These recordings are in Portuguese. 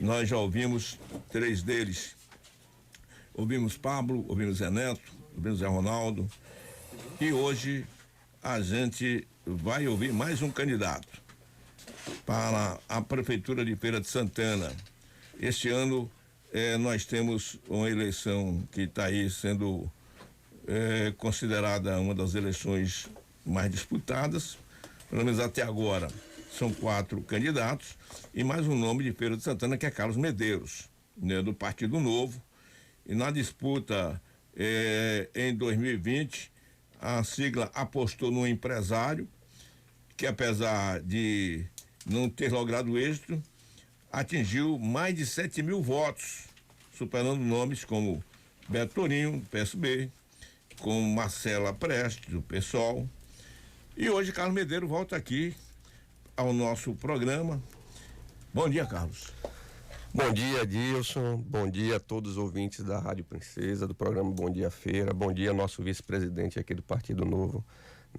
Nós já ouvimos 3 deles. Ouvimos Pablo, ouvimos Zé Neto, ouvimos Zé Ronaldo. E hoje a gente vai ouvir mais um candidato para a Prefeitura de Feira de Santana. Este ano nós temos uma eleição que está aí sendo considerada uma das eleições mais disputadas, pelo menos até agora. São 4 candidatos e mais um nome de Feira de Santana, que é Carlos Medeiros, né, do Partido Novo. E na disputa em 2020, a sigla apostou num empresário que, apesar de não ter logrado êxito, atingiu mais de 7.000 votos, superando nomes como Beto Torinho, do PSB, como Marcela Prestes, do PSOL. E hoje Carlos Medeiros volta aqui ao nosso programa. Bom dia, Carlos. Bom dia, Adilson. Bom dia a todos os ouvintes da Rádio Princesa, do programa Bom Dia Feira. Bom dia ao nosso vice-presidente aqui do Partido Novo,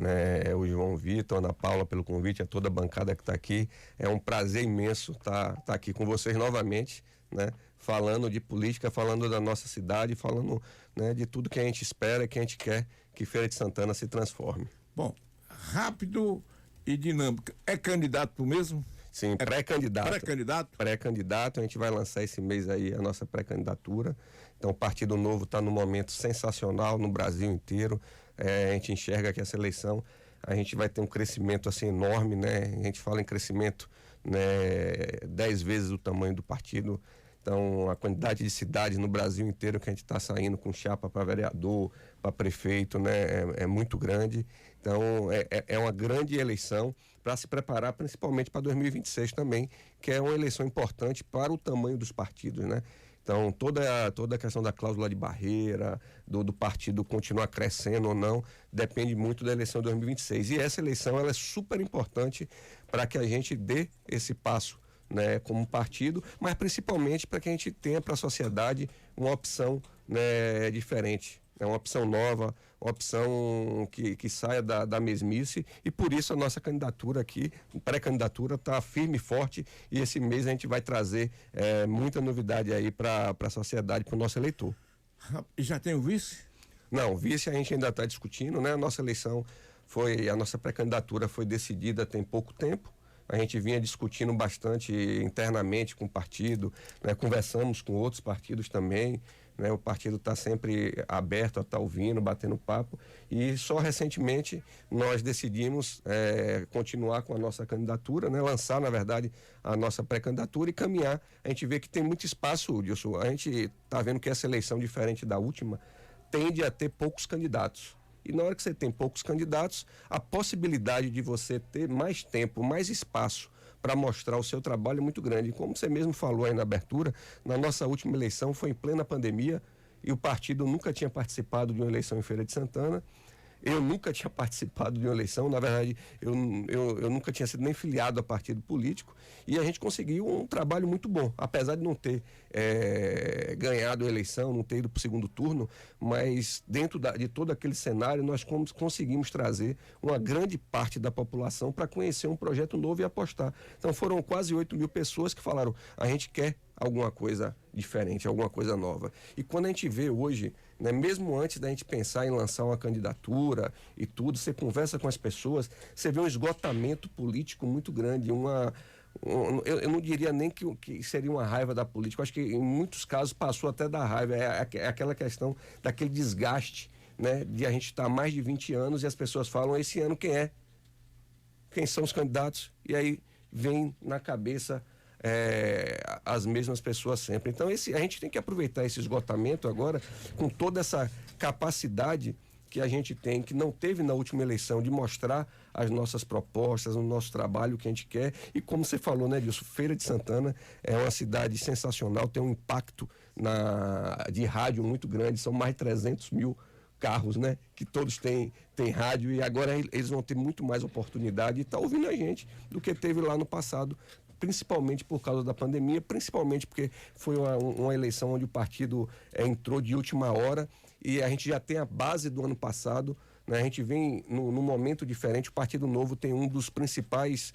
né, o João Vitor, Ana Paula, pelo convite, a toda a bancada que está aqui. É um prazer imenso estar aqui com vocês novamente, né, falando de política, falando da nossa cidade, falando, né, de tudo que a gente espera, que a gente quer que Feira de Santana se transforme. Bom, rápido e dinâmico. É candidato mesmo? Sim, pré-candidato. Pré-candidato? Pré-candidato, a gente vai lançar esse mês aí a nossa pré-candidatura. Então o Partido Novo está num momento sensacional no Brasil inteiro. A gente enxerga que essa eleição, a gente vai ter um crescimento assim enorme, né? A gente fala em crescimento, né, 10 vezes o tamanho do partido. Então, a quantidade de cidades no Brasil inteiro que a gente está saindo com chapa para vereador, para prefeito, né, é muito grande. Então, é uma grande eleição para se preparar principalmente para 2026 também, que é uma eleição importante para o tamanho dos partidos, né? Então, toda a questão da cláusula de barreira, do partido continuar crescendo ou não, depende muito da eleição de 2026. E essa eleição, ela é super importante para que a gente dê esse passo, né, como partido, mas principalmente para que a gente tenha para a sociedade uma opção, né, diferente, uma opção nova, uma opção que saia da mesmice, e por isso a nossa candidatura aqui, pré-candidatura, está firme e forte, e esse mês a gente vai trazer muita novidade aí para a sociedade, para o nosso eleitor. E já tem o vice? Não, o vice a gente ainda está discutindo, né? A nossa pré-candidatura foi decidida tem pouco tempo. A gente vinha discutindo bastante internamente com o partido, né? Conversamos com outros partidos também, né? O partido está sempre aberto a estar ouvindo, batendo papo, e só recentemente nós decidimos continuar com a nossa candidatura, né? Lançar, na verdade, a nossa pré-candidatura e caminhar. A gente vê que tem muito espaço, Dilson. A gente está vendo que essa eleição, diferente da última, tende a ter poucos candidatos. E na hora que você tem poucos candidatos, a possibilidade de você ter mais tempo, mais espaço para mostrar o seu trabalho é muito grande. E como você mesmo falou aí na abertura, na nossa última eleição foi em plena pandemia e o partido nunca tinha participado de uma eleição em Feira de Santana. Eu nunca tinha participado de uma eleição, na verdade, eu nunca tinha sido nem filiado a partido político, e a gente conseguiu um trabalho muito bom, apesar de não ter ganhado a eleição, não ter ido para o segundo turno, mas dentro de todo aquele cenário nós conseguimos trazer uma grande parte da população para conhecer um projeto novo e apostar. Então foram quase 8.000 pessoas que falaram, a gente quer alguma coisa diferente, alguma coisa nova. E quando a gente vê hoje, né, mesmo antes da gente pensar em lançar uma candidatura e tudo, você conversa com as pessoas, você vê um esgotamento político muito grande, eu não diria nem que seria uma raiva da política, eu acho que em muitos casos passou até da raiva, é aquela questão daquele desgaste, né, de a gente estar há mais de 20 anos e as pessoas falam, esse ano quem é? Quem são os candidatos? E aí vem na cabeça as mesmas pessoas sempre. Então a gente tem que aproveitar esse esgotamento agora com toda essa capacidade que a gente tem, que não teve na última eleição, de mostrar as nossas propostas, o nosso trabalho, o que a gente quer. E como você falou, né, Dilson, Feira de Santana é uma cidade sensacional, tem um impacto de rádio muito grande, são mais de 300.000 carros, né, que todos têm rádio, e agora eles vão ter muito mais oportunidade de estar ouvindo a gente do que teve lá no passado, principalmente por causa da pandemia, principalmente porque foi uma eleição onde o partido entrou de última hora, e a gente já tem a base do ano passado, né? A gente vem num momento diferente. O Partido Novo tem um dos principais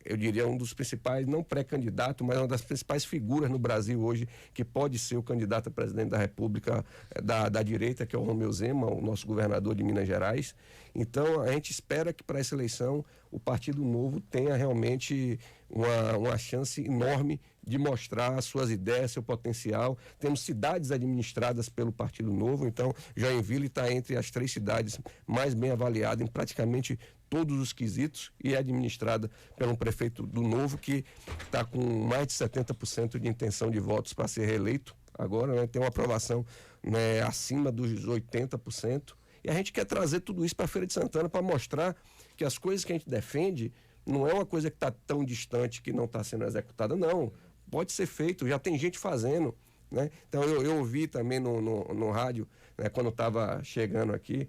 eu diria, um dos principais, não pré-candidato, mas uma das principais figuras no Brasil hoje, que pode ser o candidato a presidente da República da direita, que é o Romeu Zema, o nosso governador de Minas Gerais. Então, a gente espera que para essa eleição o Partido Novo tenha realmente uma chance enorme de mostrar suas ideias, seu potencial. Temos cidades administradas pelo Partido Novo, então Joinville está entre as 3 cidades mais bem avaliadas em praticamente todos os quesitos e é administrada por um prefeito do Novo que está com mais de 70% de intenção de votos para ser reeleito agora, né? Tem uma aprovação, né, acima dos 80%. E a gente quer trazer tudo isso para a Feira de Santana para mostrar que as coisas que a gente defende não é uma coisa que está tão distante que não está sendo executada, não. Pode ser feito, já tem gente fazendo, né? Então eu ouvi também no rádio, né, quando estava chegando aqui,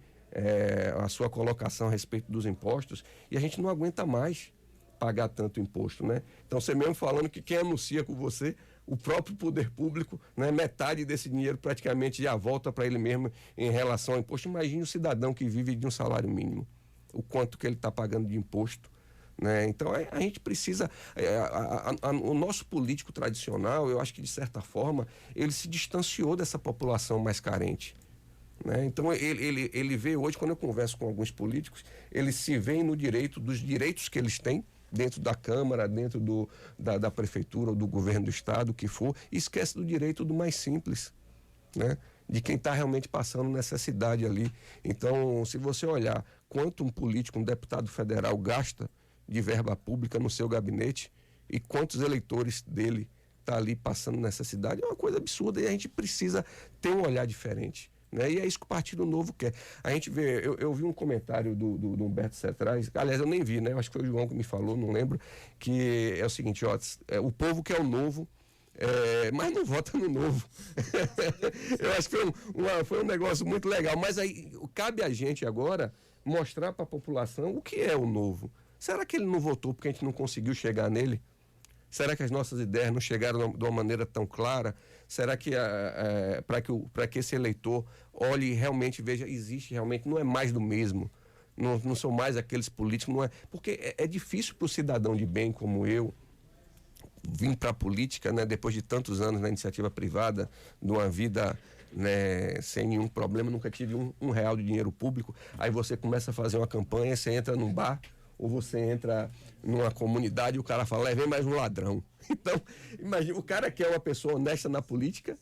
a sua colocação a respeito dos impostos, e a gente não aguenta mais pagar tanto imposto, né? Então você mesmo falando que quem anuncia com você, o próprio poder público, né, metade desse dinheiro praticamente já volta para ele mesmo em relação ao imposto. Imagine o cidadão que vive de um salário mínimo, o quanto que ele está pagando de imposto, né? Então a gente precisa, o nosso político tradicional, eu acho que de certa forma ele se distanciou dessa população mais carente, né? Então ele vê hoje, quando eu converso com alguns políticos, eles se veem no direito dos direitos que eles têm dentro da Câmara, dentro da Prefeitura ou do governo do Estado, o que for, e esquece do direito do mais simples, né? De quem está realmente passando necessidade ali. Então, se você olhar quanto um político, um deputado federal gasta de verba pública no seu gabinete e quantos eleitores dele tá ali passando necessidade, é uma coisa absurda e a gente precisa ter um olhar diferente, né? E é isso que o Partido Novo quer. A gente vê, eu vi um comentário do Humberto Cetrais, aliás, eu nem vi, né? Eu acho que foi o João que me falou, não lembro, que é o seguinte, ó, o povo quer o novo, mas não vota no novo. Eu acho que foi um negócio muito legal, mas aí cabe a gente agora mostrar para a população o que é o novo. Será que ele não votou porque a gente não conseguiu chegar nele? Será que as nossas ideias não chegaram de uma maneira tão clara? Será que para que esse eleitor olhe e realmente veja, existe realmente, não é mais do mesmo, não são mais aqueles políticos, não é, porque é difícil para o cidadão de bem como eu vir para a política, né, depois de tantos anos na iniciativa privada, de uma vida, né, sem nenhum problema, nunca tive um real de dinheiro público, aí você começa a fazer uma campanha, você entra num bar, ou você entra numa comunidade e o cara fala, vem mais um ladrão. Então, imagina, o cara que é uma pessoa honesta na política,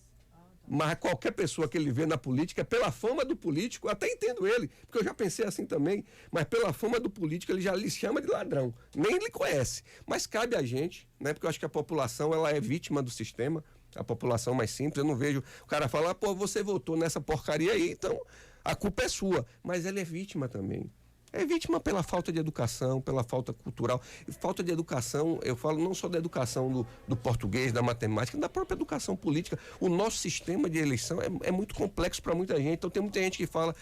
mas qualquer pessoa que ele vê na política, pela fama do político, até entendo ele, porque eu já pensei assim também, mas pela fama do político ele já lhe chama de ladrão, nem lhe conhece. Mas cabe a gente, né, porque eu acho que a população ela é vítima do sistema, a população mais simples, eu não vejo o cara falar, pô, você votou nessa porcaria aí, então a culpa é sua, mas ela é vítima também. É vítima pela falta de educação, pela falta cultural. Falta de educação, eu falo não só da educação do português, da matemática, da própria educação política. O nosso sistema de eleição é muito complexo para muita gente. Então tem muita gente que fala,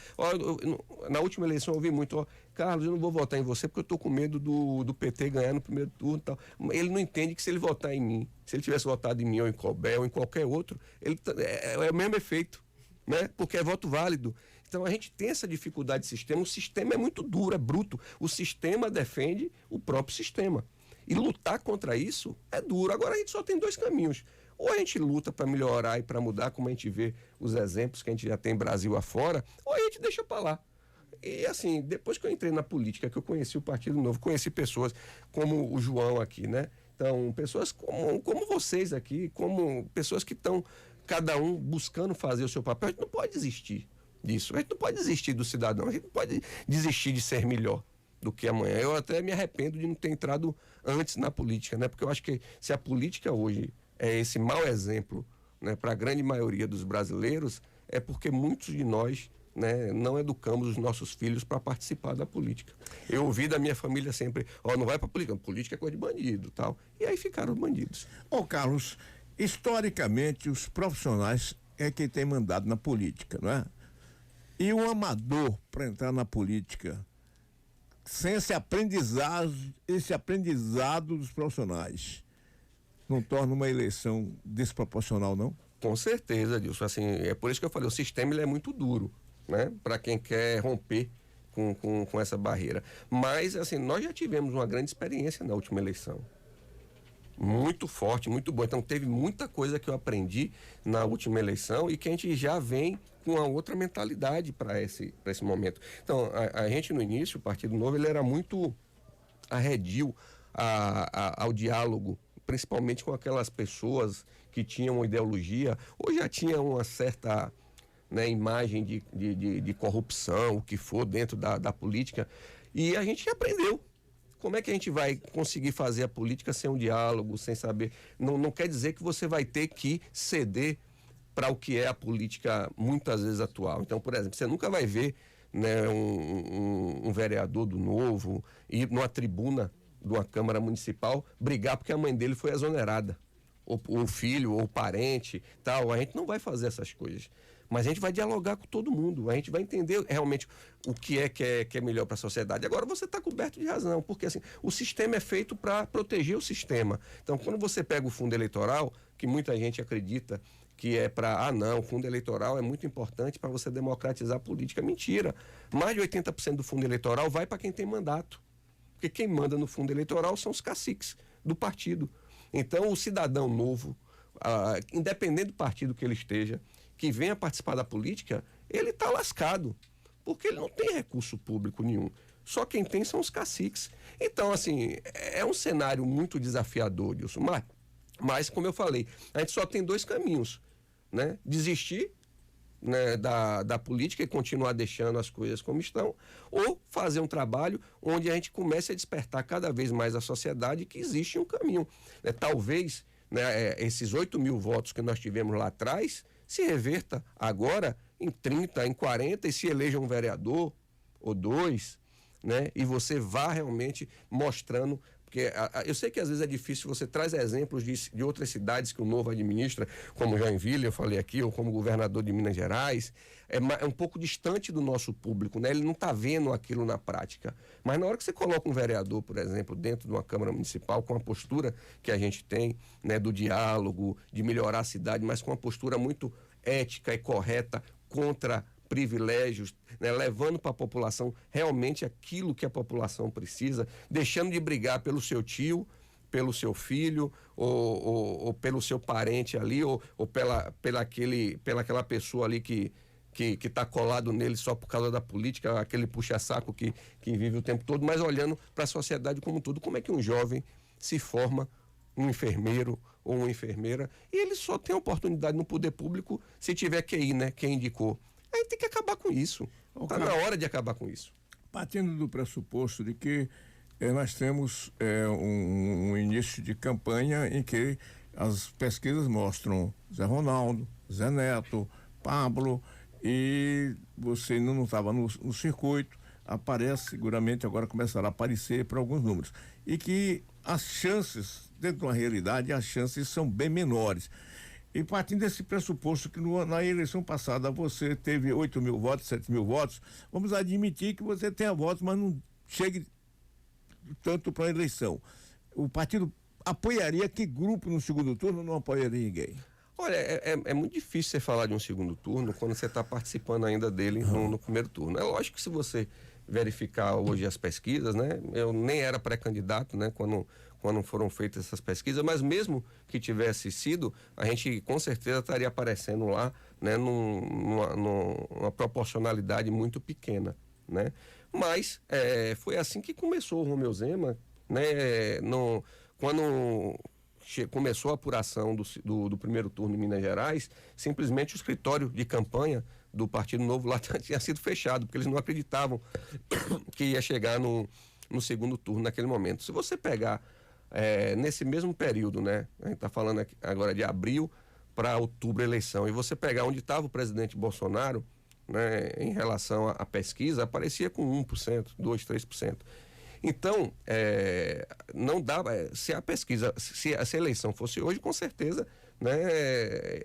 na última eleição eu ouvi muito, Carlos, eu não vou votar em você porque eu estou com medo do PT ganhar no primeiro turno e tal. Ele não entende que se ele votar em mim, se ele tivesse votado em mim ou em Colbert ou em qualquer outro, é o mesmo efeito, né? Porque é voto válido. Então a gente tem essa dificuldade de sistema, o sistema é muito duro, é bruto. O sistema defende o próprio sistema. E lutar contra isso é duro. Agora a gente só tem 2 caminhos. Ou a gente luta para melhorar e para mudar, como a gente vê os exemplos que a gente já tem Brasil afora, ou a gente deixa para lá. E assim, depois que eu entrei na política, que eu conheci o Partido Novo, conheci pessoas como o João aqui, né? Então, pessoas como vocês aqui, como pessoas que estão, cada um buscando fazer o seu papel, a gente não pode desistir disso. A gente não pode desistir do cidadão, a gente não pode desistir de ser melhor do que amanhã. Eu até me arrependo de não ter entrado antes na política, né? Porque eu acho que se a política hoje é esse mau exemplo, né, para a grande maioria dos brasileiros, é porque muitos de nós, né, não educamos os nossos filhos para participar da política. Eu ouvi da minha família sempre, não vai para política, política é coisa de bandido, tal. E aí ficaram bandidos. Carlos, historicamente os profissionais é quem tem mandado na política, não é? E o amador para entrar na política, sem esse aprendizado dos profissionais, não torna uma eleição desproporcional, não? Com certeza, Dilson. Assim, é por isso que eu falei, o sistema ele é muito duro, né? Para quem quer romper com essa barreira. Mas, assim, nós já tivemos uma grande experiência na última eleição. Muito forte, muito boa. Então, teve muita coisa que eu aprendi na última eleição e que a gente já vem com uma outra mentalidade para esse momento. Então, a gente no início, o Partido Novo, ele era muito arredio ao diálogo, principalmente com aquelas pessoas que tinham uma ideologia ou já tinham uma certa, né, imagem de corrupção, o que for, dentro da política. E a gente aprendeu. Como é que a gente vai conseguir fazer a política sem um diálogo, sem saber? Não quer dizer que você vai ter que ceder para o que é a política muitas vezes atual. Então, por exemplo, você nunca vai ver, né, um vereador do Novo ir numa tribuna de uma Câmara Municipal brigar porque a mãe dele foi exonerada, ou o filho, ou o parente, tal. A gente não vai fazer essas coisas. Mas a gente vai dialogar com todo mundo, a gente vai entender realmente o que é melhor para a sociedade. Agora você está coberto de razão, porque assim, o sistema é feito para proteger o sistema. Então, quando você pega o fundo eleitoral, que muita gente acredita que é para, não, o fundo eleitoral é muito importante para você democratizar a política. Mentira. Mais de 80% do fundo eleitoral vai para quem tem mandato. Porque quem manda no fundo eleitoral são os caciques do partido. Então, o cidadão novo, independente do partido que ele esteja, que venha participar da política, ele está lascado, porque ele não tem recurso público nenhum. Só quem tem são os caciques. Então, assim, é um cenário muito desafiador, Dilson. Mas, como eu falei, a gente só tem dois caminhos, né? Desistir, né, da política e continuar deixando as coisas como estão, ou fazer um trabalho onde a gente comece a despertar cada vez mais a sociedade que existe um caminho. Né? Talvez, né, esses 8 mil votos que nós tivemos lá atrás se reverta agora em 30, em 40 e se eleja um vereador ou dois, né? E você vá realmente mostrando, porque eu sei que às vezes é difícil, você traz exemplos de outras cidades que o Novo administra, como Joinville, eu falei aqui, ou como governador de Minas Gerais, é um pouco distante do nosso público, né? Ele não está vendo aquilo na prática. Mas na hora que você coloca um vereador, por exemplo, dentro de uma Câmara Municipal, com a postura que a gente tem, né, do diálogo, de melhorar a cidade, mas com uma postura muito ética e correta contra privilégios, né, levando para a população realmente aquilo que a população precisa, deixando de brigar pelo seu tio, pelo seu filho, ou pelo seu parente ali, ou pela aquela pessoa ali que está colado nele só por causa da política, aquele puxa-saco que vive o tempo todo, mas olhando para a sociedade como um todo. Como é que um jovem se forma um enfermeiro ou uma enfermeira e ele só tem oportunidade no poder público se tiver QI, né? Quem indicou. Aí tem que acabar com isso. Está na hora de acabar com isso. Partindo do pressuposto de que nós temos um início de campanha em que as pesquisas mostram Zé Ronaldo, Zé Neto, Pablo, e você não estava no circuito, aparece, seguramente agora começará a aparecer para alguns números. E que as chances, dentro de uma realidade, as chances são bem menores. E partindo desse pressuposto que na eleição passada você teve 8 mil votos, 7 mil votos, vamos admitir que você tenha votos, mas não chegue tanto para a eleição. O partido apoiaria que grupo no segundo turno? Não apoiaria ninguém? Olha, é muito difícil você falar de um segundo turno quando você está participando ainda dele no primeiro turno. É lógico que se você verificar hoje as pesquisas, né? Eu nem era pré-candidato, né? Quando foram feitas essas pesquisas, mas mesmo que tivesse sido, a gente com certeza estaria aparecendo lá, né? Numa proporcionalidade muito pequena, né? Mas foi assim que começou o Romeu Zema, né? Quando começou a apuração do primeiro turno em Minas Gerais, simplesmente o escritório de campanha do Partido Novo lá tinha sido fechado, porque eles não acreditavam que ia chegar no segundo turno naquele momento. Se você pegar nesse mesmo período, né? A gente está falando aqui agora de abril para outubro a eleição, e você pegar onde estava o presidente Bolsonaro, né, em relação à pesquisa, aparecia com 1%, 2%, 3%. Então, não dá, se a pesquisa, se a eleição fosse hoje, com certeza, né,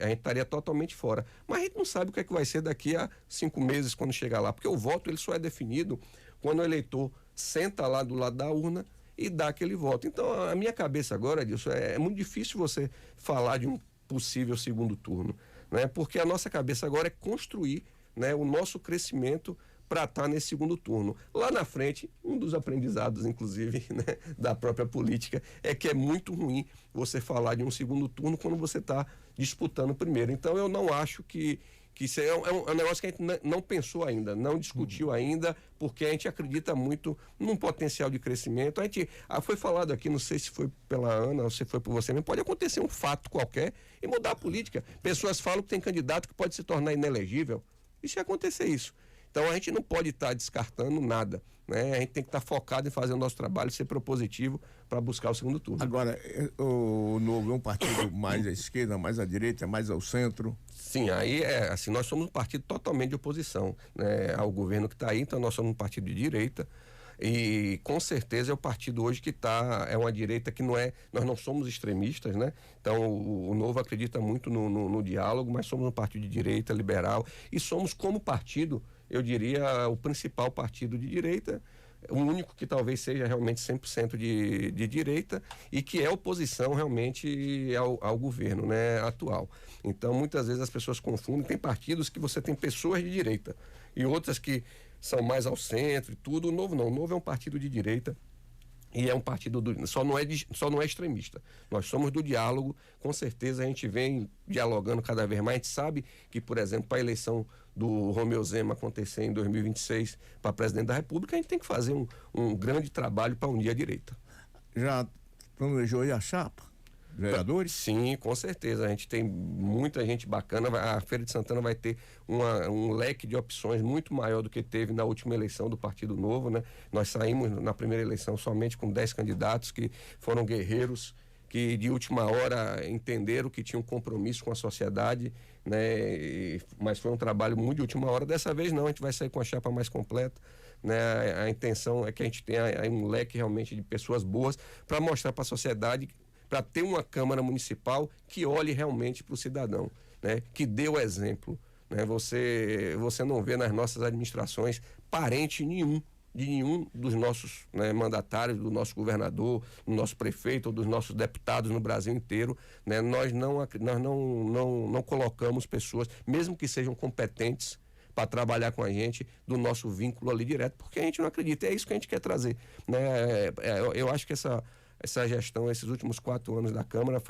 a gente estaria totalmente fora. Mas a gente não sabe o que é que vai ser daqui a 5 meses quando chegar lá, porque o voto ele só é definido quando o eleitor senta lá do lado da urna e dá aquele voto. Então, a minha cabeça agora, Dilson, é muito difícil você falar de um possível segundo turno, né, porque a nossa cabeça agora é construir, né, o nosso crescimento para estar nesse segundo turno. Lá na frente, um dos aprendizados, inclusive, né, da própria política, é que é muito ruim você falar de um segundo turno quando você está disputando o primeiro. Então, eu não acho que isso é um negócio que a gente não pensou ainda, não discutiu ainda, porque a gente acredita muito num potencial de crescimento. A gente foi falado aqui, não sei se foi pela Ana ou se foi por você mesmo, pode acontecer um fato qualquer e mudar a política. Pessoas falam que tem candidato que pode se tornar inelegível. E se acontecer isso? Então a gente não pode estar descartando nada, né? A gente tem que estar focado em fazer o nosso trabalho, ser propositivo para buscar o segundo turno. Agora, o Novo é um partido mais à esquerda, mais à direita, mais ao centro? Sim, aí é assim, nós somos um partido totalmente de oposição, né, ao governo que está aí, então nós somos um partido de direita. E com certeza é o partido hoje que é uma direita que nós não somos extremistas, né? Então o Novo acredita muito no diálogo, mas somos um partido de direita, liberal, e somos como partido, eu diria, o principal partido de direita, o único que talvez seja realmente 100% de direita e que é oposição realmente ao governo, né, atual. Então muitas vezes as pessoas confundem, tem partidos que você tem pessoas de direita e outras que são mais ao centro e tudo. O Novo não, o Novo é um partido de direita e é um partido só não é extremista. Nós somos do diálogo, com certeza a gente vem dialogando cada vez mais. A gente sabe que, por exemplo, para a eleição do Romeu Zema acontecer em 2026 para presidente da República, a gente tem que fazer um grande trabalho para unir a direita. Já planejou aí a chapa? Vereadores? Sim, com certeza. A gente tem muita gente bacana. A Feira de Santana vai ter um leque de opções muito maior do que teve na última eleição do Partido Novo, né? Nós saímos na primeira eleição somente com 10 candidatos que foram guerreiros, que de última hora entenderam que tinham um compromisso com a sociedade, né? Mas foi um trabalho muito de última hora. Dessa vez não, a gente vai sair com a chapa mais completa, né? A intenção é que a gente tenha um leque realmente de pessoas boas para mostrar para a sociedade, para ter uma Câmara Municipal que olhe realmente para o cidadão, né? Que dê o exemplo, né? Você não vê nas nossas administrações parente nenhum de nenhum dos nossos, né, mandatários, do nosso governador, do nosso prefeito ou dos nossos deputados no Brasil inteiro, né? Nós não colocamos pessoas, mesmo que sejam competentes, para trabalhar com a gente, do nosso vínculo ali direto, porque a gente não acredita. É isso que a gente quer trazer, né? Eu acho que essa gestão, esses últimos 4 anos da Câmara,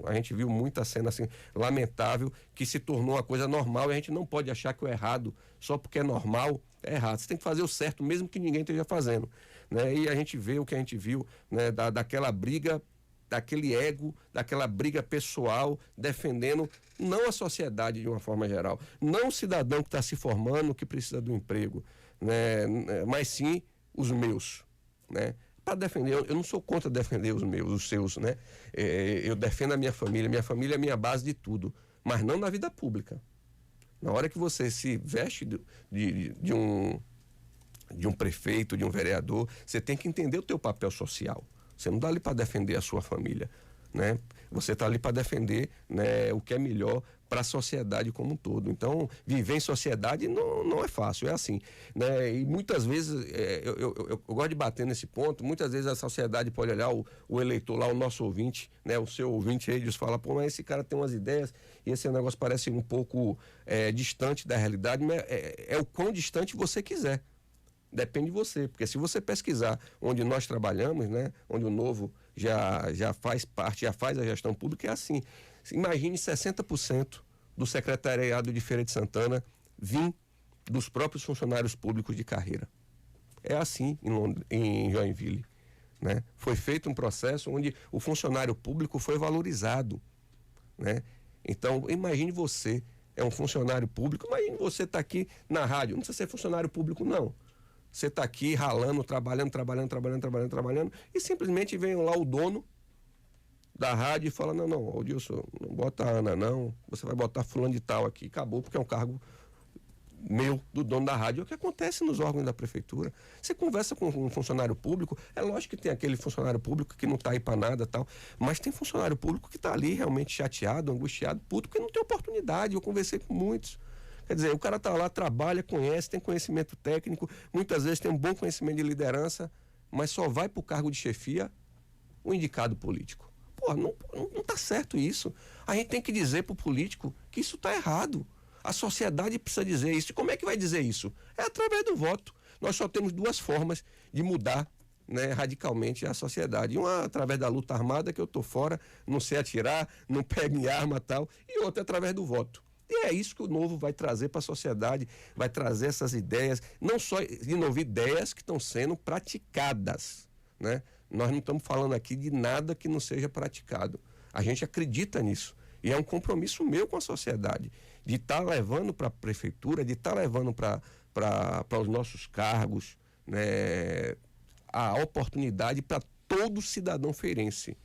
a gente viu muita cena assim, lamentável, que se tornou uma coisa normal, e a gente não pode achar que o errado, só porque é normal, é errado. Você tem que fazer o certo, mesmo que ninguém esteja fazendo, né? E a gente vê o que a gente viu, né, daquela briga, daquele ego, daquela briga pessoal, defendendo não a sociedade de uma forma geral, não o cidadão que está se formando, que precisa do emprego, né, mas sim os meus, né? Para defender, eu não sou contra defender os meus, os seus, né? Eu defendo a minha família é a minha base de tudo, mas não na vida pública. Na hora que você se veste de um prefeito, de um vereador, você tem que entender o teu papel social. Você não está ali para defender a sua família, né? Você está ali para defender, né, o que é melhor para a sociedade como um todo. Então, viver em sociedade não é fácil, é assim, né? E muitas vezes, eu gosto de bater nesse ponto, muitas vezes a sociedade pode olhar o eleitor lá, o nosso ouvinte, né? O seu ouvinte aí, diz, fala, pô, mas esse cara tem umas ideias e esse negócio parece um pouco distante da realidade, mas é o quão distante você quiser. Depende de você, porque se você pesquisar onde nós trabalhamos, né, onde o Novo já faz parte, já faz a gestão pública, é assim. Imagine 60% do secretariado de Feira de Santana vir dos próprios funcionários públicos de carreira. É assim em Joinville, né? Foi feito um processo onde o funcionário público foi valorizado, né? Então, imagine você, é um funcionário público, imagine você estar aqui na rádio, não precisa ser funcionário público, não. Você está aqui ralando, trabalhando, e simplesmente vem lá o dono da rádio e fala, não, Odilson, não bota a Ana não, você vai botar fulano de tal aqui, acabou, porque é um cargo meu, do dono da rádio. É o que acontece nos órgãos da prefeitura. Você conversa com um funcionário público, é lógico que tem aquele funcionário público que não está aí para nada tal, mas tem funcionário público que está ali realmente chateado, angustiado, puto, porque não tem oportunidade. Eu conversei com muitos. Quer dizer, o cara está lá, trabalha, conhece, tem conhecimento técnico, muitas vezes tem um bom conhecimento de liderança, mas só vai para o cargo de chefia o indicado político. Pô, não está certo isso. A gente tem que dizer para o político que isso está errado. A sociedade precisa dizer isso. E como é que vai dizer isso? É através do voto. Nós só temos duas formas de mudar, né, radicalmente a sociedade. Uma através da luta armada, que eu estou fora, não sei atirar, não pego em arma e tal, e outra através do voto. E é isso que o Novo vai trazer para a sociedade, vai trazer essas ideias, não só, de novo, ideias que estão sendo praticadas, né? Nós não estamos falando aqui de nada que não seja praticado. A gente acredita nisso. E é um compromisso meu com a sociedade, de estar levando para a prefeitura, de estar levando para os nossos cargos, né, a oportunidade para todo cidadão feirense.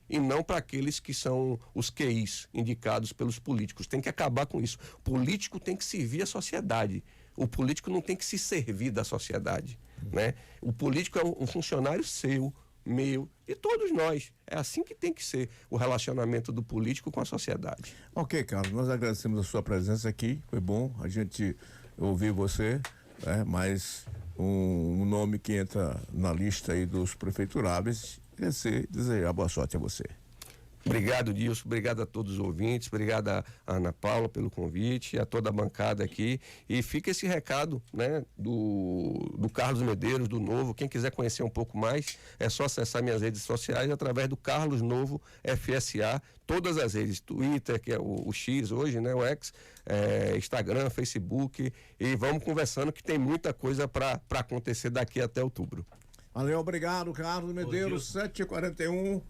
E não para aqueles que são os QIs indicados pelos políticos. Tem que acabar com isso. O político tem que servir a sociedade. O político não tem que se servir da sociedade, né? O político é um funcionário seu, meu, de todos nós. É assim que tem que ser o relacionamento do político com a sociedade. Ok, Carlos, nós agradecemos a sua presença aqui. Foi bom a gente ouvir você, né? Mas um nome que entra na lista aí dos prefeituráveis é desejar boa sorte a você. Obrigado, Dilson. Obrigado a todos os ouvintes. Obrigado a Ana Paula pelo convite, a toda a bancada aqui. E fica esse recado, né, do Carlos Medeiros, do Novo. Quem quiser conhecer um pouco mais, é só acessar minhas redes sociais através do Carlos Novo FSA. Todas as redes, Twitter, que é o X hoje, né, o X, Instagram, Facebook. E vamos conversando que tem muita coisa para acontecer daqui até outubro. Valeu, obrigado, Carlos Medeiros, 7h41.